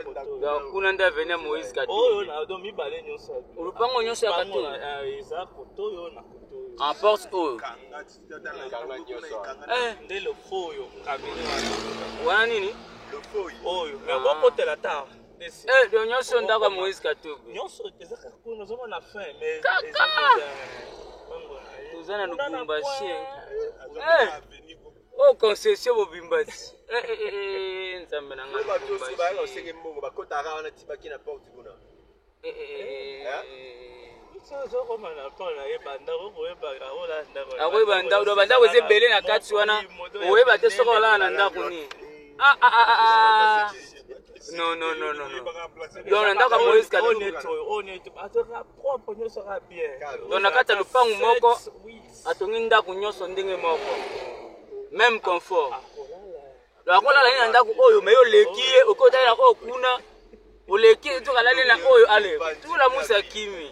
Donc kuna nda venir Moïse Katumbi. Oh na do mi bale nyonso. Ulupango nyonso ya Katumbi. Eza koto yo na koto yo. En porte oyo. Nde le faux yo kabine wana. Wana nini? Le faux oyo. Mais boko tela ta. Do nyonso ndaka Moïse Katumbi. Nyonso eza kuna zomo na fin mais tozana Lubumbashi. Oh concession bobimbati. Nzambe na nga. Batosi ba ka osenge mbongo bakota ka wana tibaki na porte kuna. So comme on parle là banda ko eba ola ndako. Ako banda do banda weze bele na kati wana. Oyeba te soko la na ndako ni. Non. Donc ndako Moïse Katumbi. On est ataka propre nyonso ka bien. Donc nakata lupangu moko atongi ndako nyonso ndenge moko. Même confort. Donc on la ndako oyo meyo leki okota na ko kuna. Oleki to kala na oyo ale. Tout la musa kimi.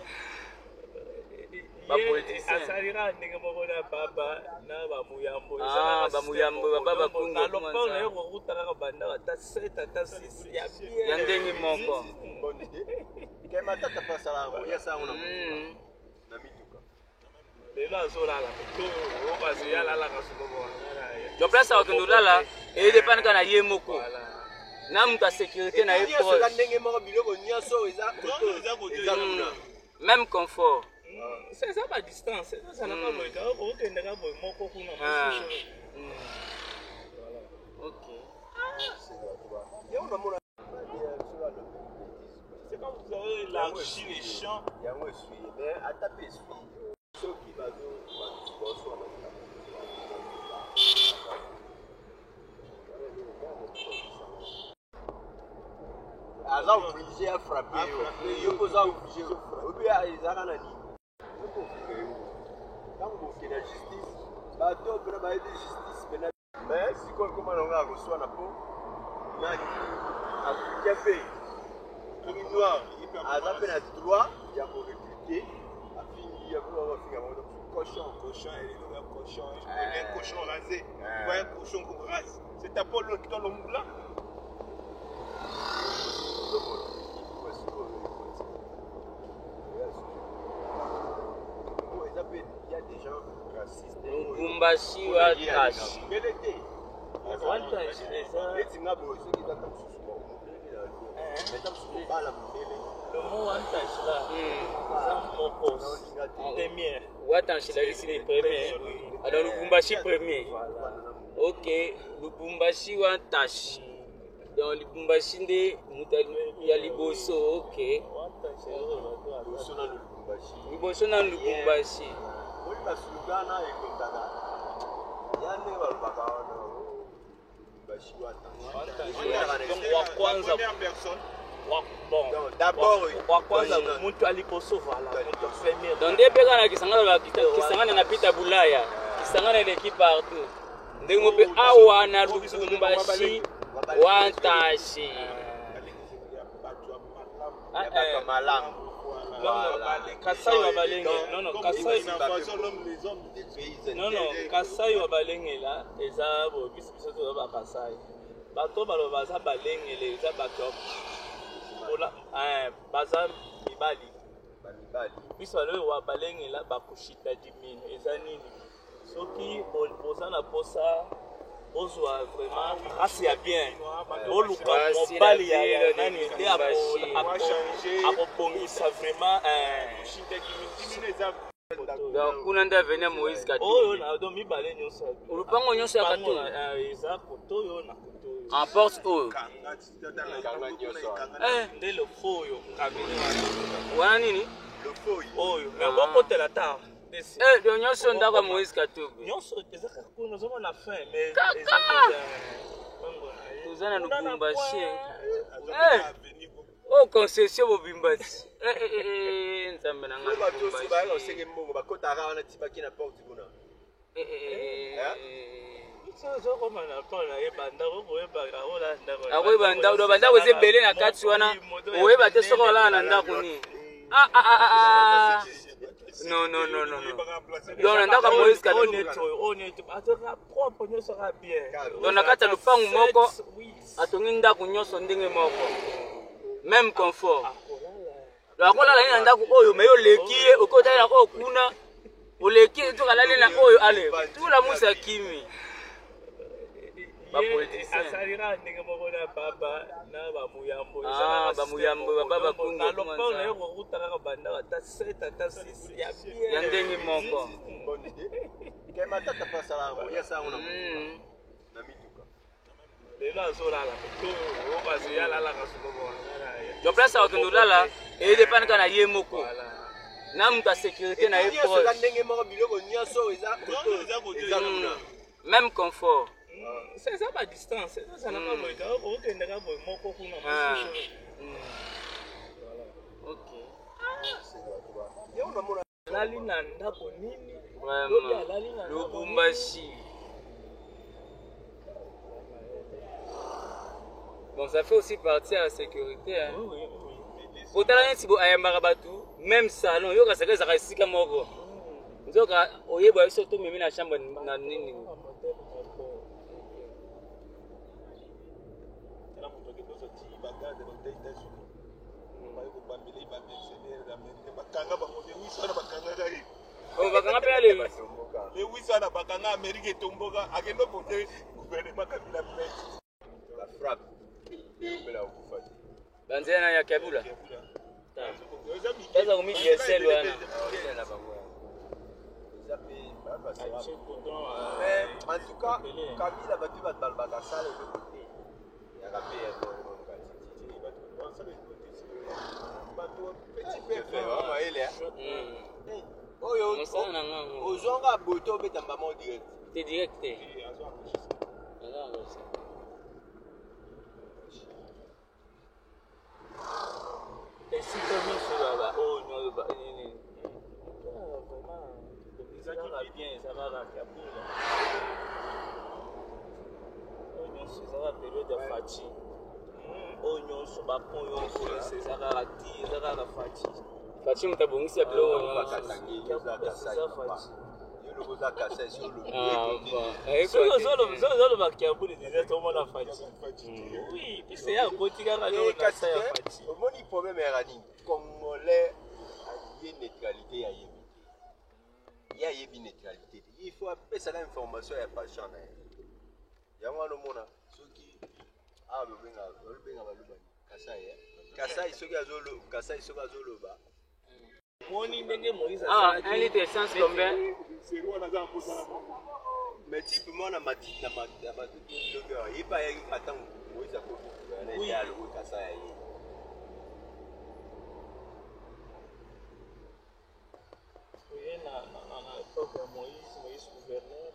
Ba politicien. Asalira ndenge moko na baba na ba muyambo. Ba muyambo baba kungo. Na lopa na yo kutaka ka banda ata 7 ata 6 ya bien. Ya ndenge moko. Kema tata pasa la ya sa una. Na mituka. Lela zola la to o ba se ya la la ka suko. Donc place à Okendolala et dépend kana ye moko. Na muta sécurité na ye proche. Même confort. C'est ça ma distance, ça n'a pas besoin aucun dégât pour moko kuna. OK. C'est quand vous avez élargi les champs. Mais à taper ceux qui va aza obligé à frapper yo poza obligé obi ezaka na nini ntango bokende ya justice bato mpena bayede justice pena mais sikoyo koma nango akoswana mpo nani africain mpe tomi noir aza mpe na droit ya korecruter afingi afinga bango cochon elinga cochon un cochon rasé un cochon comme race c'est ta pole qui dans le moulin. Il y a des gens racistes. Lubumbashi wa tashi. Le mot antache là, ça m'oppose. Premier. Watanshi la ici les premiers. Alors Lubumbashi premier. OK, Lubumbashi wa tashi. Dans Lubumbashi nde ya liboso. OK. Liboso na Lubumbashi. D'abord, donc des pegana kisangana na pita bulaya kisangana l'équipe partout ndengo pe awa na Lubumbashi wantashi malam Kasai wa balenge non Kasai Kasai wa balenge là eza bo biso to ba Kasai bato baloba za balenge le eza bato ola baza mibali biso le wa balenge là bakushita dimino eza nini soki boza na posa ozwa vraiment asi ya bien oluka mobali ya nani nde akobongisa vraiment donc kuna nda venir Moïse Katumbi. Oh na do mi bale nyonso. Ulupango nyonso ya Katumbi. Eza koto yo na koto yo. En porte oyo. Nde le faux yo kabine wana. Wana nini? Le faux oyo. Mais boko tela ta. Do nyonso ndaka Moïse Katumbi. Nyonso eza kuna zomo na fin mais tozana Lubumbashi. Oh concession bobimbati. Nzambe na nga. Batosi ba ka osenge mbongo bakota ka wana tibaki na porte kuna. So comme on parle là banda ko eba ola ndako. Ako banda do banda weze bele na kati wana. Oyeba te soko la na ndako ni. Non. Donc ndaka Moïse Katumbi. On est ataka propre nyonso ka bien. Donc nakata lupangu moko atongi ndako nyonso ndenge moko. même confort. Lokola la ndako oyo mais oleki ye okota na ko kuna oleki to kala na oyo ale tout la musa kimi ba politicien asalira ndenge moko na baba na ba muyambo ba muyambo baba kungo na lokolo na yo kokutaka ka banda ta 7 ta 6 ya bien ya ndenge moko kema tata pasala ngo ya sango na mituka lelo azolala to okasi yalala kasuko jo place akendolala et dépend kana ye moko na muta sécurité na ye proche ndenge moko biloko nyonso eza même confort. C'est ça pas distance, ça n'a pas besoin. Ok, n'a pas besoin. Moko kuna. Ok. Lali na ndako nini? Vraiment. Lubumbashi. Bon, ça fait aussi partie à la sécurité. Hein. Oui. Autant si vous avez un batu, même salon, yo kasaka za kasika moko. Nzoka oyeba iso to mimi na shamba na nini. Oh, bakanga pe ale. Mais oui, ça n'a pas qu'un Amérique et Tomboga, à quel moment le gouvernement Kabila fait la frappe. Banzena ya Kabula. Sasa umi GSL wana. En tout cas, Kabila va tu vas dans le bagassal et le côté. Il y a petit peu vraiment il est. Ozonga boto beta maman direct. C'est direct. Et si comme ça va oh non va ni. Ça va bien, ça va la Kabula. Ça va période de fatigue. Onyo soba ponyo c'est ça va ti, ça va la fatigue. Fatigue mutabongisi bilo bakatangi za kasai. Yo lo za kasai sur le. Zolo bakiabuli déjà tout le monde a fatigue. Oui, puis c'est un côté qui a la fatigue. Au moni problème est rani. Congolais a une neutralité à yébi. Il y a une neutralité. Il faut appeler ça l'information et pas changer. Il y a un monde qui a Kasai soki azolo Kasai soki azolo ba. Moni ndenge Moïse ah, 1 litre essence combien? C'est quoi la gambe ça? Mais type moi na mati na mati logo il pas y attend Moïse a beaucoup il y a le Kasai. Oui na époque Moïse gouverneur.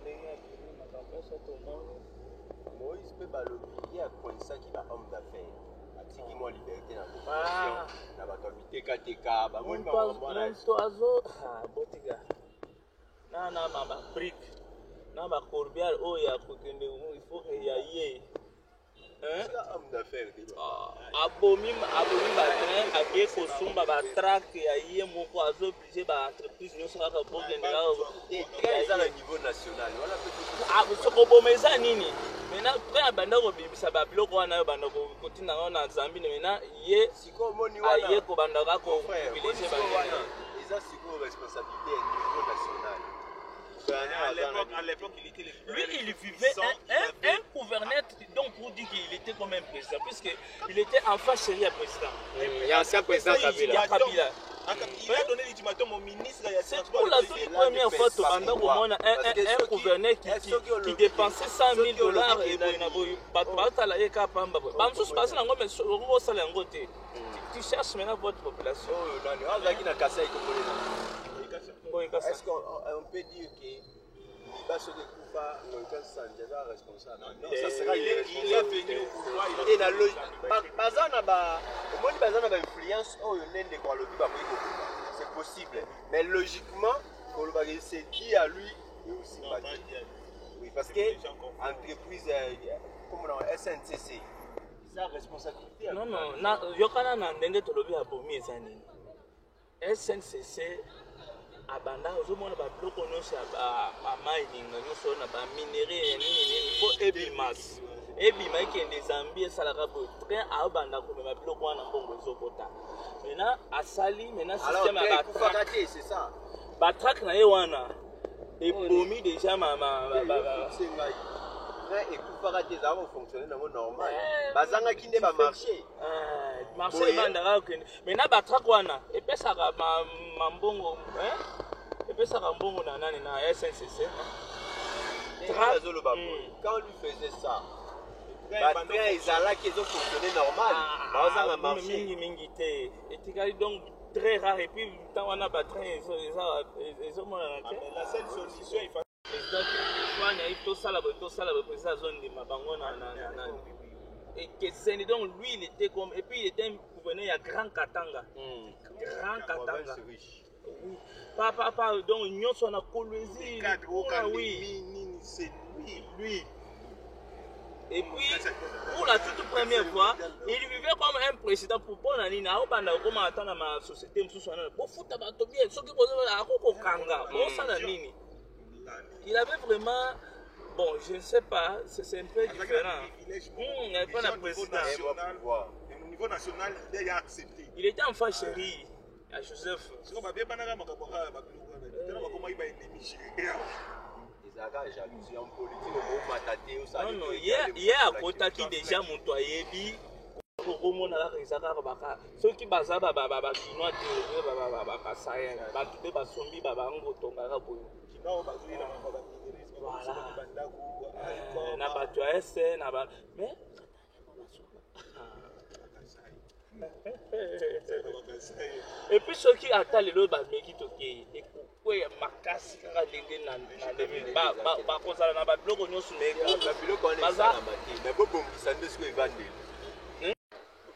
Ndenge akini na kapesa to monde. Moïse peut balobi il y a quoi ça qui va homme d'affaires. Atiki mo liberté na population na ba kabiteka teka ba moni ba mwana. To azo botiga. Na mama brick. Na ba corbière o ya kokende il faut que ya ye. Hein? Homme d'affaires abomi batrain abie kosomba batracte ya ye moko azo oblige ba entreprise nyonso kaka bokendela eza na niveau national wana pe sokoboma eza nini mena mpe abanda kobimisa babiloko wana oyo banda kotinda ngo na zambine mena ye aye kobanda kaka koprivilege wana eza sikoyo responsabilité ya niveau national. À l'époque, il était lui, il vivait un gouverneur, donc pour dire qu'il était comme un président, puisqu'il était enfant chéri à président. Il y a un ancien président Kabila. Il a donné l'ultimatum au ministre. C'est pour la toute première fois un gouverneur qui dépensait $100,000 et tu cherches maintenant votre population. Est-ce qu'on peut dire que Basso de Koufa est responsable? Non, ça sera il est venu au pouvoir. Et la logique. Bazana ba, au moins Bazana ba influence au yonne de quoi le dit c'est possible. Mais logiquement, pour le bagage c'est dit à lui et aussi pas dit. Oui, parce que entreprise comme on SNCC, sa responsabilité. Non, yokana na ndenge tolobi abomi ezani. SNCC abanda ozomona babiloko nyonso ya bamining nyonso na baminerie nini fo ebimas ebima ekende Zambie esalaka boye train aobanda komema biloko wana mbongo ezokota maintenant asali maintenant système ya batrac c'est ça. Batrac na ye wana ebomi déjà ekufaka te ezalaka kofonctionne nango normal bazangaki nde bamarché marché ebandaka kokende maintenant batrac wana epesaka mbongo epesaka mbongo na nani na SNCC quand lui faisait ça batrain ezalaki ezofonctionne normal bazanga marché mingi te etikali donc très rare et puis tant on a batrain la seule solution il faut et que donc lui il était comme et puis il était un gouverneur à Grand Katanga. Grand Katanga. Oui. Papa donc nous sommes à Kolwezi. Oui. C'est lui. Et puis, pour la toute première fois, il vivait comme un président pour prendre la ligne. Comment attendre ma société, pour foutre ma tobie, ce qui est Kanga, il avait vraiment, bon, je ne sais pas, c'est un peu différent. Il n'avait pas la présidence. Au niveau national, il a accepté. Il était enfant chéri à Joseph. Non, hier à Kotaki déjà Montoyebi, ceux qui basent à Chinois, et puis ceux qui attendent le bas mais qui toquent quoi ya makasi kaka ndenge na ba kozala na ba biloko nyonso mais biloko wana ezala mati mais bobongisa nde siko evandeli.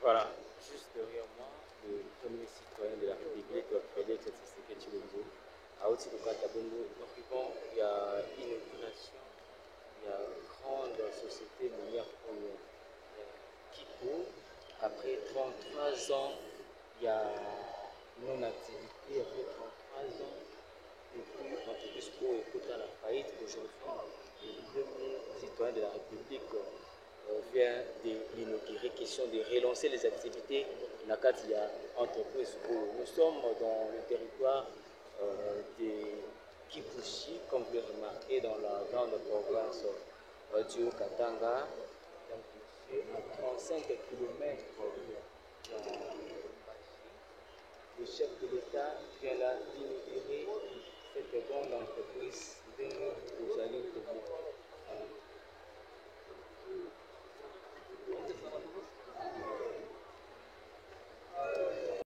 Voilà, juste derrière moi, le premier citoyen de la République, Félix Tshisekedi Tshilombo, à Otsikokata Bongo. Donc bon, il y a inauguration, il y a une grande société minière comme Kipo. Après 33 ans, il y a non-activité, après 33 ans, depuis l'entreprise Pro est à la faillite. Aujourd'hui, le premier citoyen de la République vient de l'inaugurer, question de relancer les activités. Il y a entreprise Pro. Nous sommes dans le territoire de Kipushi, comme vous le remarquez, dans la grande province du Haut-Katanga. À 35 km le chef de l'État vient là d'inaugurer cette grande entreprise de nous allons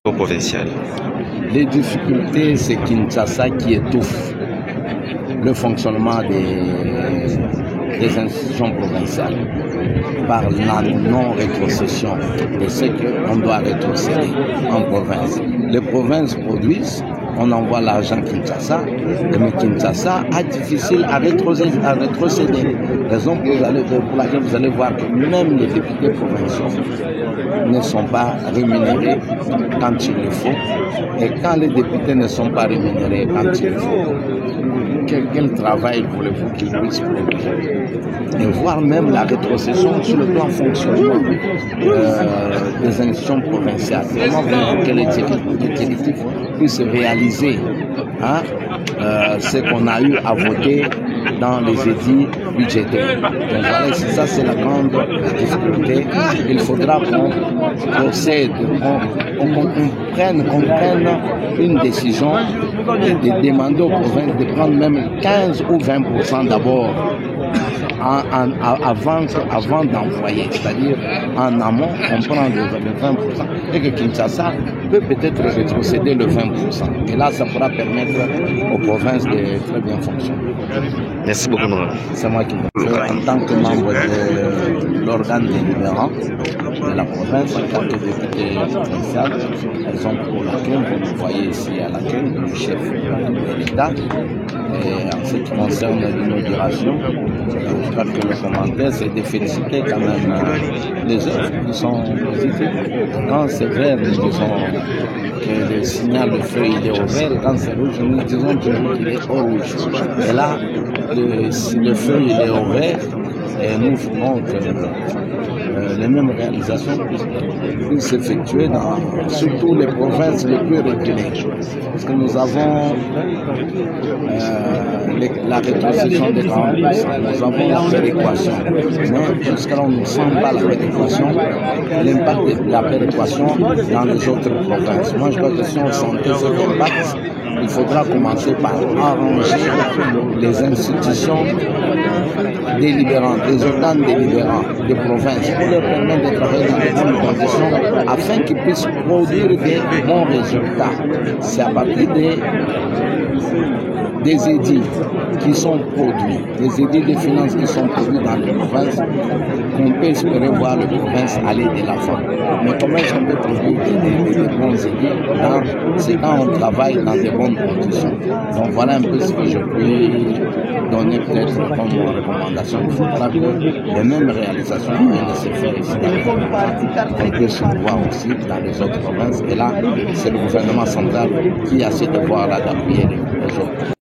au provincial. Les difficultés, c'est Kinshasa qui étouffe le fonctionnement des institutions provinciales par la non-rétrocession de ce qu'on doit rétrocéder en province. Les provinces produisent, on envoie l'argent à Kinshasa, mais Kinshasa a difficile à rétrocéder. Raison pour laquelle vous allez voir que même les députés provinciaux ne sont pas rémunérés quand il le faut. Et quand les députés ne sont pas rémunérés quand il le faut, quel travail voulez-vous qu'ils puissent produire? Et voir même la rétrocession sur le plan fonctionnement des institutions provinciales. Comment voulez-vous que l'exécutif puisse réaliser ce qu'on a eu à voter dans les édits budgétaires. Donc voilà, ça c'est la grande difficulté. Il faudra qu'on procède, qu'on prenne une décision de demander aux provinces de prendre même 15 ou 20% d'abord avant d'envoyer, c'est-à-dire en amont, on prend le 20% et que Kinshasa peut peut-être rétrocéder le 20%. Et là, ça pourra permettre aux provinces de très bien fonctionner. Merci beaucoup, Nora. C'est moi qui le fais en tant que membre de l'organe délibérant de la province, en tant que député provincial, raison pour laquelle vous me voyez ici à l'accueil du chef de l'État. Et en ce qui concerne l'inauguration, je crois que le commentaire, c'est de féliciter quand même les œuvres qui sont positives. Quand c'est vert, nous disons que le signal de feu il est au vert, quand c'est rouge, nous disons toujours qu'il est au rouge. Et là, le feu il est au vert, Et nous voulons que les mêmes réalisations puissent s'effectuer dans surtout les provinces les plus reculées. Parce que nous avons la rétrocession des grands bus, nous avons la péréquation. Mais jusqu'à là, on ne sent pas la péréquation, l'impact de la péréquation dans les autres provinces. Moi, je crois que si on sentait cet impact, il faudra commencer par arranger les institutions délibérantes, les organes délibérants des provinces pour leur permettre de travailler dans de bonnes conditions afin qu'ils puissent produire des bons résultats. C'est à partir des édits qui sont produits, des édits de finances qui sont produits dans les provinces, qu'on peut espérer voir les provinces aller de l'avant. Mais comment est-ce qu'on peut produire des bons édits? C'est quand on travaille dans de bonnes conditions. Donc voilà un peu ce que je peux donner peut-être comme recommandation. Il faudra que les mêmes réalisations aient se faire ici dans les provinces. On peut se voir aussi dans les autres provinces. Et là, c'est le gouvernement central qui a ce devoir-là d'appuyer les autres.